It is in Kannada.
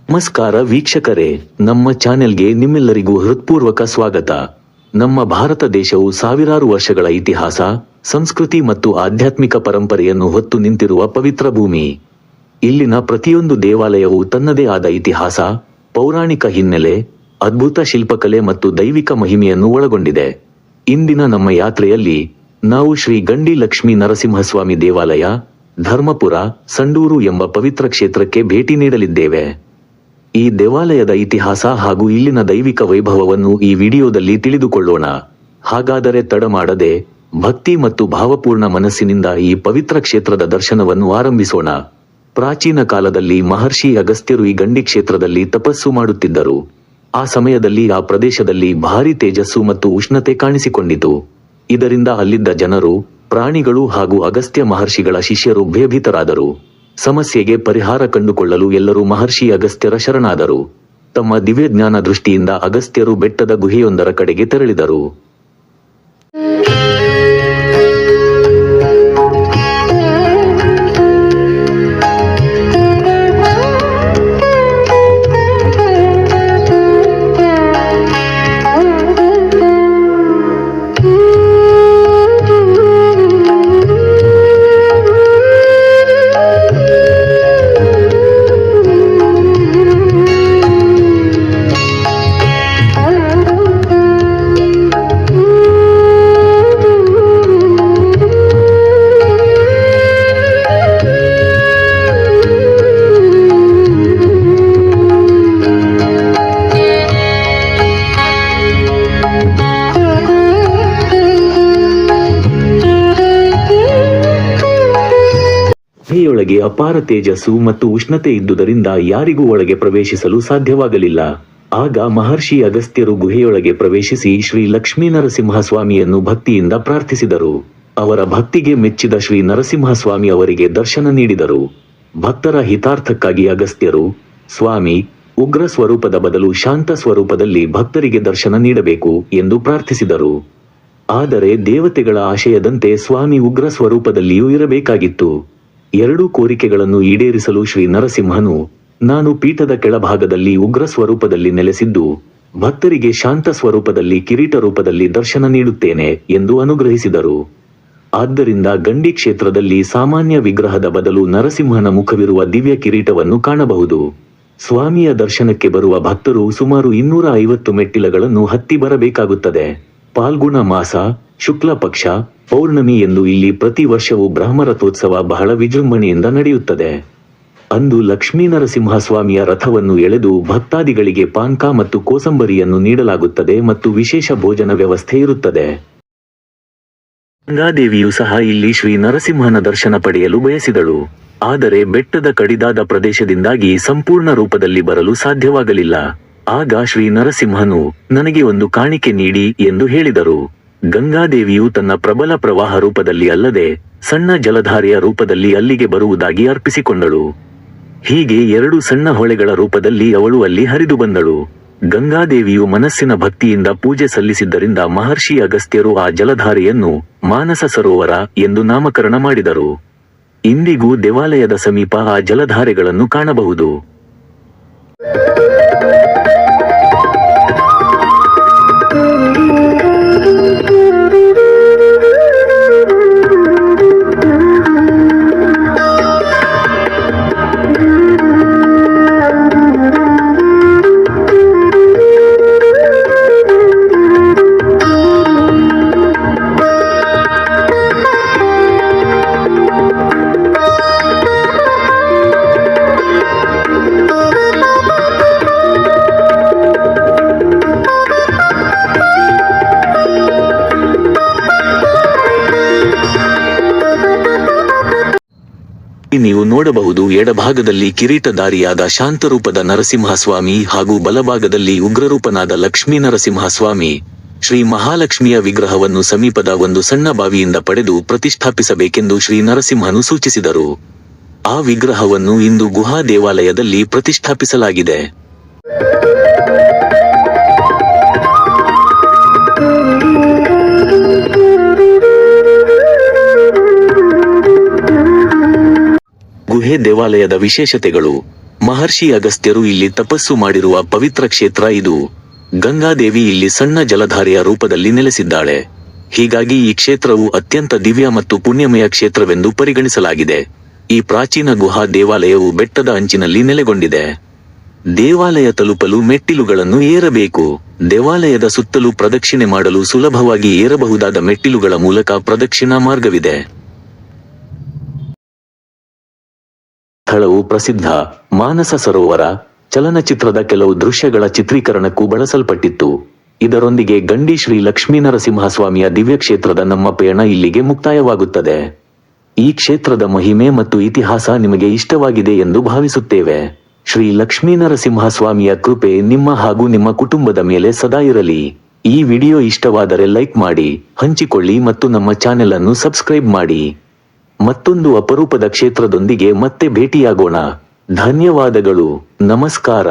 ನಮಸ್ಕಾರ ವೀಕ್ಷಕರೇ, ನಮ್ಮ ಚಾನೆಲ್ಗೆ ನಿಮ್ಮೆಲ್ಲರಿಗೂ ಹೃತ್ಪೂರ್ವಕ ಸ್ವಾಗತ. ನಮ್ಮ ಭಾರತ ದೇಶವು ಸಾವಿರಾರು ವರ್ಷಗಳ ಇತಿಹಾಸ, ಸಂಸ್ಕೃತಿ ಮತ್ತು ಆಧ್ಯಾತ್ಮಿಕ ಪರಂಪರೆಯನ್ನು ಹೊತ್ತು ನಿಂತಿರುವ ಪವಿತ್ರ ಭೂಮಿ. ಇಲ್ಲಿನ ಪ್ರತಿಯೊಂದು ದೇವಾಲಯವು ತನ್ನದೇ ಆದ ಇತಿಹಾಸ, ಪೌರಾಣಿಕ ಹಿನ್ನೆಲೆ, ಅದ್ಭುತ ಶಿಲ್ಪಕಲೆ ಮತ್ತು ದೈವಿಕ ಮಹಿಮೆಯನ್ನು ಒಳಗೊಂಡಿದೆ. ಇಂದಿನ ನಮ್ಮ ಯಾತ್ರೆಯಲ್ಲಿ ನಾವು ಶ್ರೀ ಗಂಡಿ ಲಕ್ಷ್ಮೀ ನರಸಿಂಹಸ್ವಾಮಿ ದೇವಾಲಯ, ಧರ್ಮಪುರ, ಸಂಡೂರು ಎಂಬ ಪವಿತ್ರ ಕ್ಷೇತ್ರಕ್ಕೆ ಭೇಟಿ ನೀಡಲಿದ್ದೇವೆ. ಈ ದೇವಾಲಯದ ಇತಿಹಾಸ ಹಾಗೂ ಇಲ್ಲಿನ ದೈವಿಕ ವೈಭವವನ್ನು ಈ ವಿಡಿಯೋದಲ್ಲಿ ತಿಳಿದುಕೊಳ್ಳೋಣ. ಹಾಗಾದರೆ ತಡ ಮಾಡದೆ ಭಕ್ತಿ ಮತ್ತು ಭಾವಪೂರ್ಣ ಮನಸ್ಸಿನಿಂದ ಈ ಪವಿತ್ರ ಕ್ಷೇತ್ರದ ದರ್ಶನವನ್ನು ಆರಂಭಿಸೋಣ. ಪ್ರಾಚೀನ ಕಾಲದಲ್ಲಿ ಮಹರ್ಷಿ ಅಗಸ್ತ್ಯರು ಈ ಗಂಡಿ ಕ್ಷೇತ್ರದಲ್ಲಿ ತಪಸ್ಸು ಮಾಡುತ್ತಿದ್ದರು. ಆ ಸಮಯದಲ್ಲಿ ಆ ಪ್ರದೇಶದಲ್ಲಿ ಭಾರೀ ತೇಜಸ್ಸು ಮತ್ತು ಉಷ್ಣತೆ ಕಾಣಿಸಿಕೊಂಡಿತು. ಇದರಿಂದ ಅಲ್ಲಿದ್ದ ಜನರು, ಪ್ರಾಣಿಗಳು ಹಾಗೂ ಅಗಸ್ತ್ಯ ಮಹರ್ಷಿಗಳ ಶಿಷ್ಯರು ಭಯಭೀತರಾದರು. ಸಮಸ್ಯೆಗೆ ಪರಿಹಾರ ಕಂಡುಕೊಳ್ಳಲು ಎಲ್ಲರೂ ಮಹರ್ಷಿ ಅಗಸ್ತ್ಯರ ಶರಣಾದರು. ತಮ್ಮ ದಿವ್ಯಜ್ಞಾನ ದೃಷ್ಟಿಯಿಂದ ಅಗಸ್ತ್ಯರು ಬೆಟ್ಟದ ಗುಹೆಯೊಂದರ ಕಡೆಗೆ ತೆರಳಿದರು. ಗುಹೆಯೊಳಗೆ ಅಪಾರ ತೇಜಸ್ಸು ಮತ್ತು ಉಷ್ಣತೆ ಇದ್ದುದರಿಂದ ಯಾರಿಗೂ ಒಳಗೆ ಪ್ರವೇಶಿಸಲು ಸಾಧ್ಯವಾಗಲಿಲ್ಲ. ಆಗ ಮಹರ್ಷಿ ಅಗಸ್ತ್ಯರು ಗುಹೆಯೊಳಗೆ ಪ್ರವೇಶಿಸಿ ಶ್ರೀ ಲಕ್ಷ್ಮೀ ನರಸಿಂಹಸ್ವಾಮಿಯನ್ನು ಭಕ್ತಿಯಿಂದ ಪ್ರಾರ್ಥಿಸಿದರು. ಅವರ ಭಕ್ತಿಗೆ ಮೆಚ್ಚಿದ ಶ್ರೀ ನರಸಿಂಹಸ್ವಾಮಿ ಅವರಿಗೆ ದರ್ಶನ ನೀಡಿದರು. ಭಕ್ತರ ಹಿತಾರ್ಥಕ್ಕಾಗಿ ಅಗಸ್ತ್ಯರು, ಸ್ವಾಮಿ, ಉಗ್ರ ಸ್ವರೂಪದ ಬದಲು ಶಾಂತ ಸ್ವರೂಪದಲ್ಲಿ ಭಕ್ತರಿಗೆ ದರ್ಶನ ನೀಡಬೇಕು ಎಂದು ಪ್ರಾರ್ಥಿಸಿದರು. ಆದರೆ ದೇವತೆಗಳ ಆಶಯದಂತೆ ಸ್ವಾಮಿ ಉಗ್ರ ಸ್ವರೂಪದಲ್ಲಿಯೂ ಇರಬೇಕಾಗಿತ್ತು. ಎರಡೂ ಕೋರಿಕೆಗಳನ್ನು ಈಡೇರಿಸಲು ಶ್ರೀ ನರಸಿಂಹನು, ನಾನು ಪೀಠದ ಕೆಳಭಾಗದಲ್ಲಿ ಉಗ್ರ ಸ್ವರೂಪದಲ್ಲಿ ನೆಲೆಸಿದ್ದು ಭಕ್ತರಿಗೆ ಶಾಂತ ಸ್ವರೂಪದಲ್ಲಿ ಕಿರೀಟ ರೂಪದಲ್ಲಿ ದರ್ಶನ ನೀಡುತ್ತೇನೆ ಎಂದು ಅನುಗ್ರಹಿಸಿದರು. ಆದ್ದರಿಂದ ಗಂಡಿ ಕ್ಷೇತ್ರದಲ್ಲಿ ಸಾಮಾನ್ಯ ವಿಗ್ರಹದ ಬದಲು ನರಸಿಂಹನ ಮುಖವಿರುವ ದಿವ್ಯ ಕಿರೀಟವನ್ನು ಕಾಣಬಹುದು. ಸ್ವಾಮಿಯ ದರ್ಶನಕ್ಕೆ ಬರುವ ಭಕ್ತರು ಸುಮಾರು 250 ಮೆಟ್ಟಿಲುಗಳನ್ನು ಹತ್ತಿ ಬರಬೇಕಾಗುತ್ತದೆ. ಪಾಲ್ಗುಣ ಮಾಸ, ಶುಕ್ಲ ಪಕ್ಷ, ಪೌರ್ಣಮಿ ಎಂದು ಇಲ್ಲಿ ಪ್ರತಿ ವರ್ಷವೂ ಬ್ರಹ್ಮರಥೋತ್ಸವ ಬಹಳ ವಿಜೃಂಭಣೆಯಿಂದ ನಡೆಯುತ್ತದೆ. ಅಂದು ಲಕ್ಷ್ಮೀ ನರಸಿಂಹಸ್ವಾಮಿಯ ರಥವನ್ನು ಎಳೆದು ಭಕ್ತಾದಿಗಳಿಗೆ ಪಾನ್ಕ ಮತ್ತು ಕೋಸಂಬರಿಯನ್ನು ನೀಡಲಾಗುತ್ತದೆ ಮತ್ತು ವಿಶೇಷ ಭೋಜನ ವ್ಯವಸ್ಥೆ ಇರುತ್ತದೆ. ಗಂಗಾದೇವಿಯು ಸಹ ಇಲ್ಲಿ ಶ್ರೀ ನರಸಿಂಹನ ದರ್ಶನ ಪಡೆಯಲು ಬಯಸಿದಳು. ಆದರೆ ಬೆಟ್ಟದ ಕಡಿದಾದ ಪ್ರದೇಶದಿಂದಾಗಿ ಸಂಪೂರ್ಣ ರೂಪದಲ್ಲಿ ಬರಲು ಸಾಧ್ಯವಾಗಲಿಲ್ಲ. ಆಗ ಶ್ರೀ ನರಸಿಂಹನು, ನನಗೆ ಒಂದು ಕಾಣಿಕೆ ನೀಡಿ ಎಂದು ಹೇಳಿದರು. ಗಂಗಾದೇವಿಯು ತನ್ನ ಪ್ರಬಲ ಪ್ರವಾಹ ರೂಪದಲ್ಲಿ ಅಲ್ಲದೆ ಸಣ್ಣ ಜಲಧಾರೆಯ ರೂಪದಲ್ಲಿ ಅಲ್ಲಿಗೆ ಬರುವುದಾಗಿ ಅರ್ಪಿಸಿಕೊಂಡಳು. ಹೀಗೆ 2 ಸಣ್ಣ ಹೊಳೆಗಳ ರೂಪದಲ್ಲಿ ಅವಳು ಅಲ್ಲಿ ಹರಿದು ಬಂದಳು. ಗಂಗಾದೇವಿಯು ಮನಸ್ಸಿನ ಭಕ್ತಿಯಿಂದ ಪೂಜೆ ಸಲ್ಲಿಸಿದ್ದರಿಂದ ಮಹರ್ಷಿ ಅಗಸ್ತ್ಯರು ಆ ಜಲಧಾರೆಯನ್ನು ಮಾನಸ ಸರೋವರ ಎಂದು ನಾಮಕರಣ ಮಾಡಿದರು. ಇಂದಿಗೂ ದೇವಾಲಯದ ಸಮೀಪ ಆ ಜಲಧಾರೆಗಳನ್ನು ಕಾಣಬಹುದು. ನೀವು ನೋಡಬಹುದು, ಎಡಭಾಗದಲ್ಲಿ ಕಿರೀಟಧಾರಿಯಾದ ಶಾಂತರೂಪದ ನರಸಿಂಹಸ್ವಾಮಿ ಹಾಗೂ ಬಲಭಾಗದಲ್ಲಿ ಉಗ್ರರೂಪನಾದ ಲಕ್ಷ್ಮೀ ನರಸಿಂಹಸ್ವಾಮಿ. ಶ್ರೀ ಮಹಾಲಕ್ಷ್ಮಿಯ ವಿಗ್ರಹವನ್ನು ಸಮೀಪದ ಒಂದು ಸಣ್ಣ ಬಾವಿಯಿಂದ ಪಡೆದು ಪ್ರತಿಷ್ಠಾಪಿಸಬೇಕೆಂದು ಶ್ರೀ ನರಸಿಂಹನು ಸೂಚಿಸಿದರು. ಆ ವಿಗ್ರಹವನ್ನು ಇಂದು ಗುಹಾ ದೇವಾಲಯದಲ್ಲಿ ಪ್ರತಿಷ್ಠಾಪಿಸಲಾಗಿದೆ. ಗುಹೆ ದೇವಾಲಯದ ವಿಶೇಷತೆಗಳು. ಮಹರ್ಷಿ ಅಗಸ್ತ್ಯರು ಇಲ್ಲಿ ತಪಸ್ಸು ಮಾಡಿರುವ ಪವಿತ್ರ ಕ್ಷೇತ್ರ ಇದು. ಗಂಗಾದೇವಿ ಇಲ್ಲಿ ಸಣ್ಣ ಜಲಧಾರೆಯ ರೂಪದಲ್ಲಿ ನೆಲೆಸಿದ್ದಾಳೆ. ಹೀಗಾಗಿ ಈ ಕ್ಷೇತ್ರವು ಅತ್ಯಂತ ದಿವ್ಯ ಮತ್ತು ಪುಣ್ಯಮಯ ಕ್ಷೇತ್ರವೆಂದು ಪರಿಗಣಿಸಲಾಗಿದೆ. ಈ ಪ್ರಾಚೀನ ಗುಹಾ ದೇವಾಲಯವು ಬೆಟ್ಟದ ಅಂಚಿನಲ್ಲಿ ನೆಲೆಗೊಂಡಿದೆ. ದೇವಾಲಯ ತಲುಪಲು ಮೆಟ್ಟಿಲುಗಳನ್ನು ಏರಬೇಕು. ದೇವಾಲಯದ ಸುತ್ತಲೂ ಪ್ರದಕ್ಷಿಣೆ ಮಾಡಲು ಸುಲಭವಾಗಿ ಏರಬಹುದಾದ ಮೆಟ್ಟಿಲುಗಳ ಮೂಲಕ ಪ್ರದಕ್ಷಿಣಾ ಮಾರ್ಗವಿದೆ. ಸ್ಥಳವು ಪ್ರಸಿದ್ಧ ಮಾನಸ ಸರೋವರ ಚಲನಚಿತ್ರದ ಕೆಲವು ದೃಶ್ಯಗಳ ಚಿತ್ರೀಕರಣಕ್ಕೂ ಬಳಸಲ್ಪಟ್ಟಿತ್ತು. ಇದರೊಂದಿಗೆ ಗಂಡಿ ಶ್ರೀ ಲಕ್ಷ್ಮೀನರಸಿಂಹಸ್ವಾಮಿಯ ದಿವ್ಯಕ್ಷೇತ್ರದ ನಮ್ಮ ಪಯಣ ಇಲ್ಲಿಗೆ ಮುಕ್ತಾಯವಾಗುತ್ತದೆ. ಈ ಕ್ಷೇತ್ರದ ಮಹಿಮೆ ಮತ್ತು ಇತಿಹಾಸ ನಿಮಗೆ ಇಷ್ಟವಾಗಿದೆ ಎಂದು ಭಾವಿಸುತ್ತೇವೆ. ಶ್ರೀ ಲಕ್ಷ್ಮೀನರಸಿಂಹಸ್ವಾಮಿಯ ಕೃಪೆ ನಿಮ್ಮ ಹಾಗೂ ನಿಮ್ಮ ಕುಟುಂಬದ ಮೇಲೆ ಸದಾ ಇರಲಿ. ಈ ವಿಡಿಯೋ ಇಷ್ಟವಾದರೆ ಲೈಕ್ ಮಾಡಿ, ಹಂಚಿಕೊಳ್ಳಿ ಮತ್ತು ನಮ್ಮ ಚಾನೆಲ್ ಅನ್ನು ಸಬ್ಸ್ಕ್ರೈಬ್ ಮಾಡಿ. ಮತ್ತೊಂದು ಅಪರೂಪದ ಕ್ಷೇತ್ರದೊಂದಿಗೆ ಮತ್ತೆ ಭೇಟಿಯಾಗೋಣ. ಧನ್ಯವಾದಗಳು. ನಮಸ್ಕಾರ.